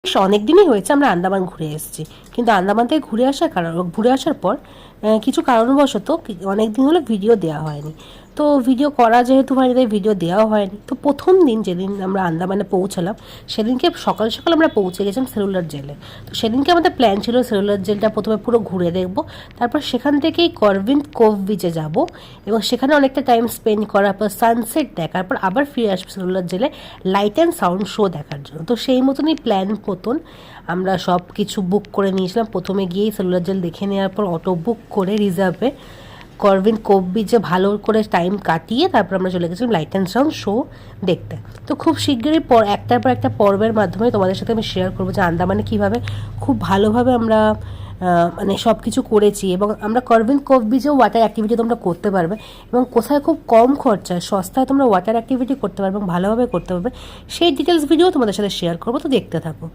বেশ অনেক দিনই হয়েছে আমরা আন্দামান ঘুরে এসেছি, কিন্তু আন্দামান থেকে ঘুরে আসার পর কিছু কারণবশত অনেক দিন হলো ভিডিও দেওয়া হয়নি। তো ভিডিও করা যেহেতু হয়নি তাই ভিডিও দেওয়া হয়নি। তো প্রথম দিন যেদিন আমরা আন্দামানে পৌঁছালাম সেদিনকে সকাল সকাল আমরা পৌঁছে গেছিলাম সেলুলার জেলে। তো সেদিনকে আমাদের প্ল্যান ছিল সেলুলার জেলটা প্রথমে পুরো ঘুরে দেখব, তারপর সেখান থেকেই করভিন্দ কোভ বিচে যাব এবং সেখানে অনেকটা টাইম স্পেন্ড করার পর সানসেট দেখার পর আবার ফিরে আসবো সেলুলার জেলে লাইট অ্যান্ড সাউন্ড শো দেখার জন্য। তো সেই মতনই প্ল্যান মতন আমরা সব কিছু বুক করে নিয়েছিলাম। প্রথমে গিয়েই সেলুলার জেল দেখে নেওয়ার পর অটো বুক করে রিজার্ভে করভিন্দ কোভ বিচে ভালো করে টাইম কাটিয়ে তারপর আমরা চলে গেছিলাম লাইট অ্যান্ড সাউন্ড শো দেখতে। তো খুব শীঘ্রই একটার পর একটা পর্বের মাধ্যমে তোমাদের সাথে আমি শেয়ার করবো যে আন্দামানে কীভাবে খুব ভালোভাবে আমরা মানে সব কিছু করেছি, এবং আমরা করভিন্দ কোভ বিচেও ওয়াটার অ্যাক্টিভিটি তোমরা করতে পারবে এবং কোথায় খুব কম খরচায় সস্তায় তোমরা ওয়াটার অ্যাক্টিভিটি করতে পারবে এবং ভালোভাবে করতে পারবে সেই ডিটেলস ভিডিও তোমাদের সাথে শেয়ার করবো। তো দেখতে থাকো।